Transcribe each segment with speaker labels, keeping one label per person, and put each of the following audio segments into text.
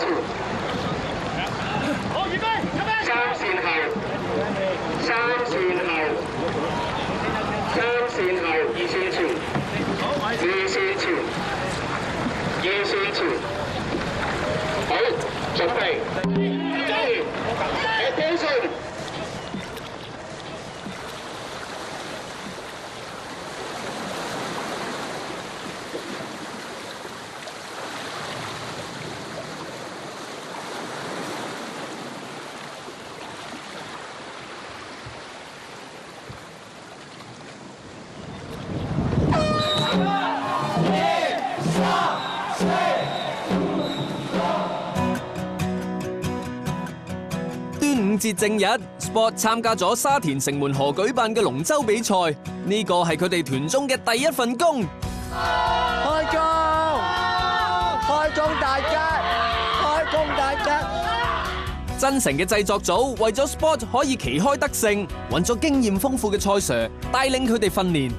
Speaker 1: 前，
Speaker 2: 好，預備，
Speaker 1: 三線後，三線後，三線後，二線前，二線前，二線前，好，準備，attention。
Speaker 3: 節正日 ，Sport 參加咗沙田城門河舉辦嘅龍舟比賽，呢個係佢哋團中嘅第一份工。
Speaker 4: 開工！開工大吉！開工大吉！
Speaker 3: 真誠嘅製作組為咗 Sport 可以旗開得勝，揾咗經驗豐富嘅蔡 Sir 帶領佢哋訓練。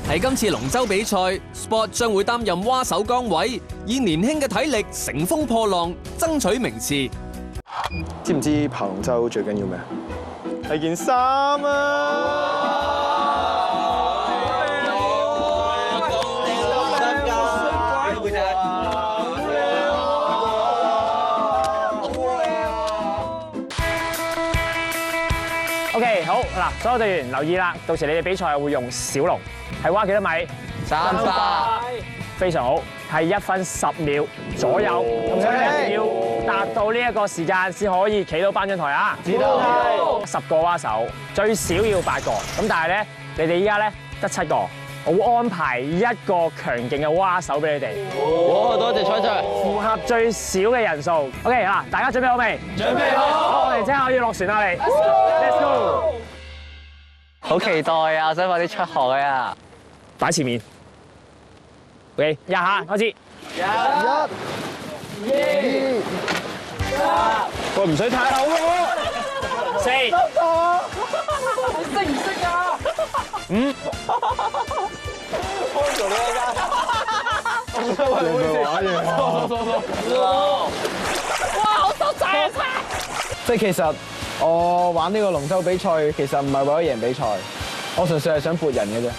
Speaker 3: 喺今次龍舟比賽 ，Sport 將會擔任蛙手崗位，以年輕嘅體力乘風破浪，爭取名次。
Speaker 5: 知唔知爬龍舟最緊要咩？係件衫啊
Speaker 6: ！OK， 好嗱，所有隊員留意啦，到時你哋比賽會用小龍，係蛙幾多米？300，非常好，係1分10秒左右，咁所以一定要達到呢一個時間先可以企到頒獎台啊！知道。10個蛙手，最少要8個，咁但係咧，你哋依家咧得7個，我會安排一個強勁嘅蛙手俾你哋。
Speaker 4: 好，多謝蔡 Sir。
Speaker 6: 符合最少嘅人數。OK， 嗱，大家準備好未？準備好。好，我哋即刻可以落船啦，你。Let's go。
Speaker 4: 好期待啊！想快啲出海啊！
Speaker 6: 擺前面。OK， 1下開始。1、2、3。喂，唔使太厚喎。4。你識唔識啊？5。開咗你家。哇！好收仔啊！
Speaker 5: 即係其實我玩呢個龍舟比賽，其實唔係為咗贏比賽，我純粹係想撥人嘅啫。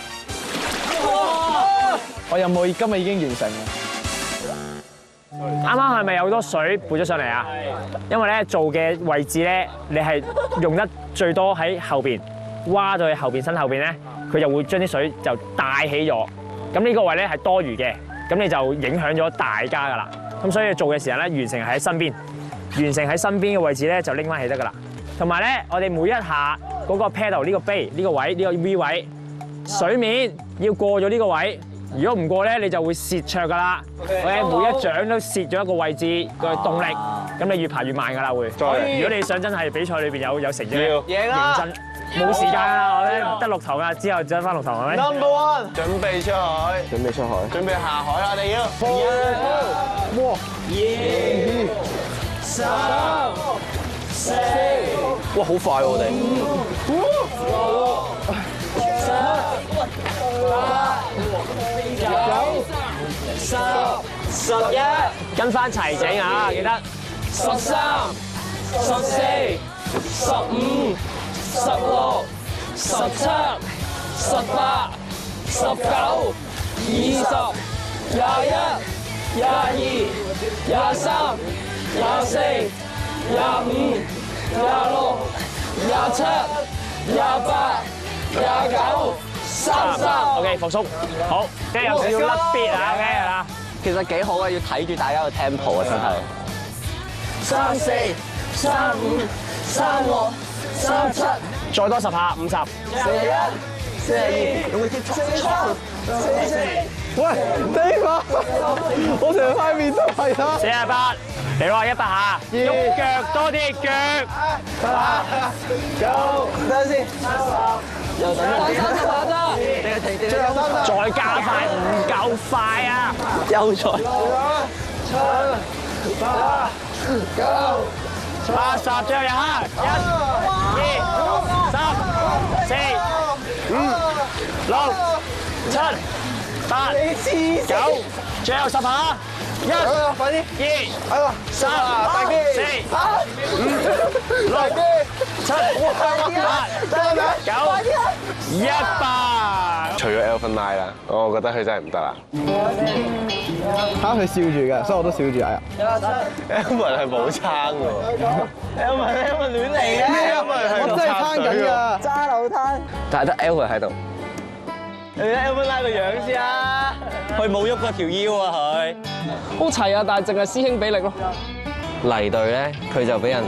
Speaker 5: 我任務今日已經完成啦。
Speaker 6: 啱啱係咪有好多水撥咗上嚟啊？因為咧做嘅位置咧，你係用得最多喺後邊，蛙到去後邊身後邊咧，佢就會將啲水就帶起咗。咁呢個位咧係多餘嘅，咁你就影響咗大家噶啦。咁所以做嘅時候咧，完成係喺身邊，完成喺身邊嘅位置咧就拎翻起得噶啦。同埋咧，我哋每一下嗰個 paddle 呢個 bay 呢個位呢個 V 位，水面要過咗呢個位。如果唔過咧，你就會蝕卓噶啦。OK， 每一掌都蝕咗一個位置個動力，咁你越爬越慢噶啦會。如果你想真係比賽裏邊有成績，認真冇時間啦，我咧得6堂啦，之後再翻6堂係咪
Speaker 4: Number one， 準備出海，
Speaker 5: 準備出海，
Speaker 4: 準備下海啦！你要。
Speaker 5: 哇
Speaker 4: 2、3、4，
Speaker 5: 哇，好快喎我哋。
Speaker 4: 11，
Speaker 6: 跟翻齊整啊，記得。
Speaker 4: 13、14、15、16、17、18、19、20、21、22、23、24、25、26、27、28、29、30。
Speaker 6: OK， 放鬆。好，即係有少少甩 beat 啊 ，OK 係啦。
Speaker 4: 其實幾好啊，要睇住大家個 tempo 啊，真係。34、35、36、37，
Speaker 6: 再多10下，50。
Speaker 4: 41、42，用力接觸43、44。
Speaker 5: 喂，呢個我成塊面都係啦。
Speaker 6: 48，嚟咯，100下，喐腳多啲腳。
Speaker 4: 9，等陣先。又等陣。30下咋？最後30下。
Speaker 6: 再加快，唔夠快啊！
Speaker 4: 又再。7、8、9、
Speaker 6: 80，最後1下，1、2、3、4、5、6、7、8、9，最後10下。1，快啲！2，3，大機，4，5，6，7，8，9，10，11，12，13，14，15，
Speaker 2: 除咗 Alvin Lie 啦，我覺得佢真係唔得啦。
Speaker 5: 佢笑住嘅，所以我都笑住哎呀。
Speaker 2: Alvin 係冇撐㗎，Alvin 亂嚟嘅，
Speaker 5: 我真係撐緊㗎。
Speaker 4: 揸流灘，但係得 Alvin 喺度。
Speaker 2: 你睇 Alvin Lie 個樣先啊，佢冇喐過條腰啊佢。
Speaker 5: 好齊啊，但係淨係師兄俾力咯。
Speaker 4: 黎隊咧，佢就俾人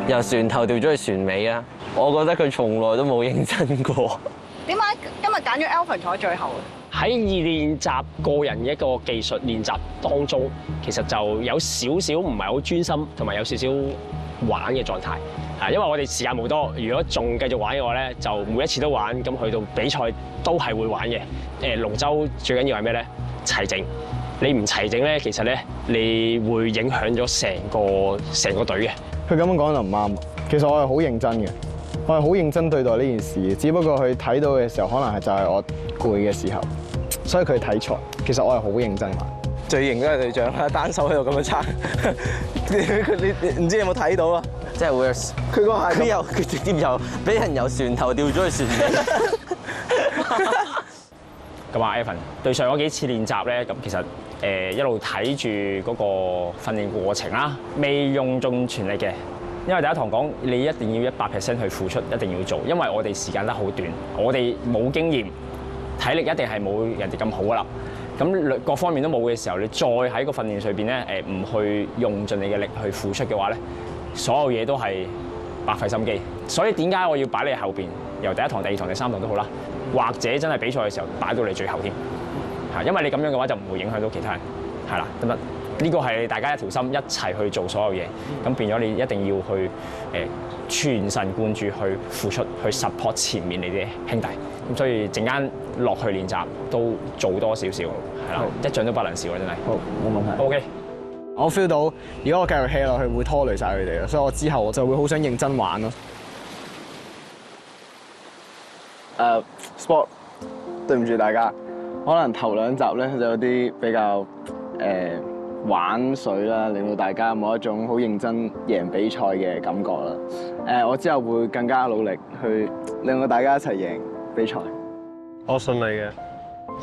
Speaker 4: 由船頭調咗去船尾啦。我覺得佢從來都冇認真過。
Speaker 7: 點解今日揀咗 Alvin 坐喺最後？
Speaker 8: 喺練習個人嘅一個技術練習當中，其實就有少少唔係好專心，同埋有少少玩嘅狀態。啊，因為我哋時間冇多，如果仲繼續玩嘅話咧，就每一次都玩，咁去到比賽都係會玩嘅。龍舟最緊要係咩咧？齊整。你唔齊整咧，其實咧你會影響咗成個隊嘅。
Speaker 5: 佢咁樣講就唔啱。其實我係好認真嘅，我係好認真對待呢件事。只不過佢睇到嘅時候，可能係就係我攰嘅時候，所以佢睇錯。其實我係好認真玩。
Speaker 2: 最型都係隊長啦，單手喺度咁樣撐。你唔知有冇睇到啊？
Speaker 4: 真係 worse。佢直接俾人由船頭調咗去船尾。
Speaker 6: 咁啊 ，Evan 對上嗰幾次練習咧，咁其實一路睇住嗰個訓練過程啦，未用盡全力嘅。因為第一堂講你一定要100% 去付出，一定要做，因為我哋時間得好短，我哋冇經驗，體力一定係冇人哋咁好噶啦。咁各方面都冇嘅時候，你再喺個訓練上邊咧唔去用盡你嘅力去付出嘅話咧，所有嘢都係白費心機。所以點解我要擺你後邊，由第一堂、第二堂、第三堂都好啦，或者真係比賽嘅時候擺到你最後添，嚇，因為你咁樣嘅話就唔會影響到其他人，係啦，得唔得？呢個係大家一條心一齊去做所有嘢，咁變咗你一定要去全神貫注去付出，去 support 前面你啲兄弟。咁所以陣間落去練習都做多少少，係啦，一仗都不能少真係。
Speaker 5: 好，冇問題。
Speaker 6: OK，
Speaker 5: 我 feel 到如果我繼續 hea 落去，會拖累晒佢哋咯，所以我之後我就會好想認真玩咯。Sport， 對唔住大家，可能頭2集咧就有啲比較玩水啦，令到大家冇一種好認真贏比賽嘅感覺啦。我之後會更加努力去令到大家一齊贏比賽。
Speaker 2: 我信你嘅，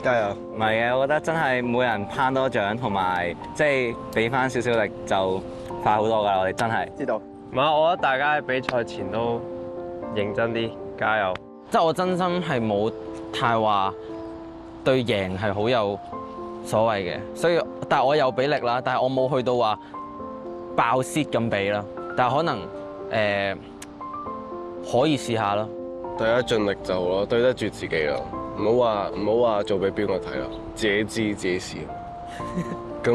Speaker 2: 加油！
Speaker 4: 唔係嘅，我覺得真係每人攀多獎，同埋即係俾翻少少力就快好多㗎啦！我哋真係
Speaker 5: 知道。
Speaker 2: 唔係，我覺得大家喺比賽前都認真啲，加油！
Speaker 4: 即係我真心係冇太話對贏係好有所謂嘅，所以但係我有俾力啦，但係我冇去到話爆蝕咁俾啦，但係可能可以試下咯。
Speaker 2: 大家盡力就好咯，對得住自己咯，唔好話做俾邊個睇咯，自己知自己試。咁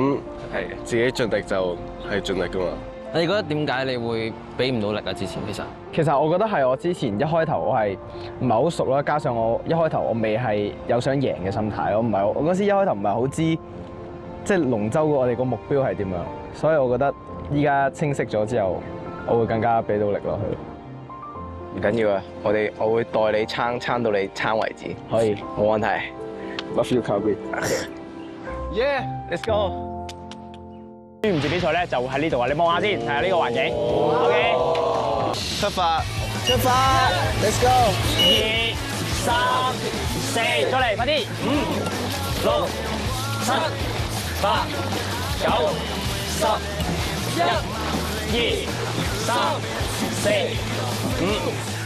Speaker 2: 係自己盡力就係盡力噶嘛。
Speaker 4: 你覺得點解你會俾唔到力啊？之前
Speaker 5: 其實我覺得係我之前一開頭我係唔係好熟啦，加上我一開頭我未係有想贏嘅心態，我嗰時一開頭唔係好知即係龍舟我哋個目標係點樣，所以我覺得依家清晰咗之後，我會更加俾到力落去。
Speaker 2: 唔緊要啊，我會代你撐到你撐為止。
Speaker 5: 可以，
Speaker 2: 冇問題。
Speaker 5: Love you, Kobe.
Speaker 2: Yeah, let's go。
Speaker 6: 端午節比賽咧就喺呢度啊！你望下先，睇下呢個環境。OK，
Speaker 2: 出發
Speaker 5: Let's go.
Speaker 6: 2、3、4，再嚟，快啲！5、6、7、8、9、10、1、2、3、4、5。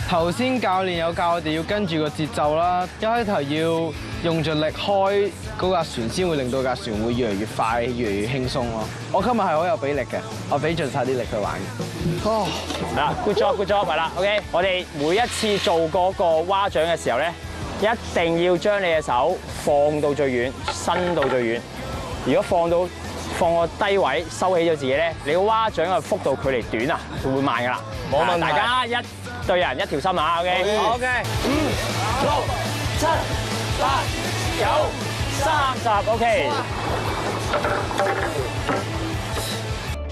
Speaker 5: 頭先教練有教我哋要跟住個節奏啦，一開頭要用盡力開嗰架船，先會令到架船會越嚟越快，越嚟越輕鬆咯。我今日係好有俾力嘅，我俾盡晒啲力去玩。哦，
Speaker 6: 嗱 ，good job， 係啦 ，OK。我哋每一次做嗰個蛙掌嘅時候咧，一定要將你嘅手放到最遠，伸到最遠。如果放個低位收起咗自己咧，你個蛙掌嘅幅度距離短啊，就會慢噶啦。冇問題，大家一隊人一條心啊 ，OK。5、6、7、8、9、30 ，OK。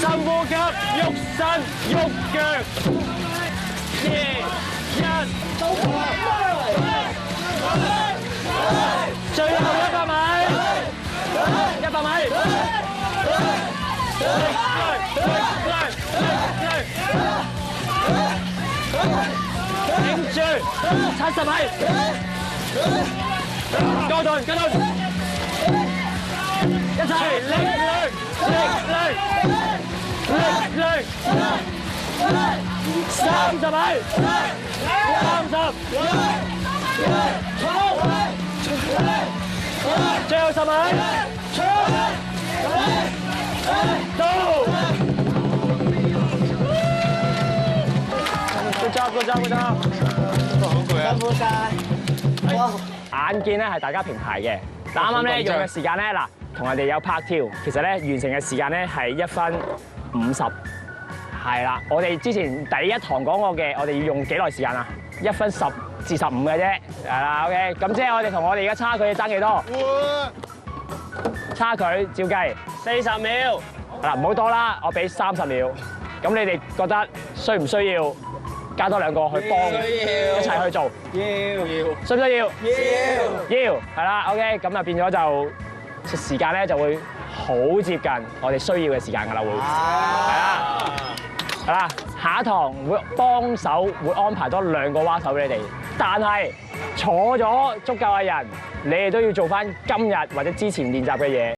Speaker 8: 深呼吸，喐身喐腳。最後100米，100米。頂住，70米。高頓，一齊力，30米，30，最後10米，到。good job，好攰啊！辛苦晒。哇！眼見咧係大家平排嘅，但啱啱咧用嘅時間咧嗱，同人哋有拍跳，其實咧完成嘅時間咧係1分50，係啦。我哋之前第一堂講過嘅，我哋要用幾耐時間啊？1分10至15嘅啫，係啦。OK， 咁即係我哋同我哋而家差距爭幾多？差距照計40秒。嗱，唔好多啦，我俾30秒。咁你哋覺得需唔需要加多2個去幫一齊去做？要，需唔需要？要，係啦。OK， 咁啊變咗就時間咧就會好接近我哋需要嘅時間㗎啦，會係啦。下一堂會幫手會安排多2個蛙手俾你哋，但係坐咗足夠嘅人，你哋都要做翻今日或者之前練習嘅嘢。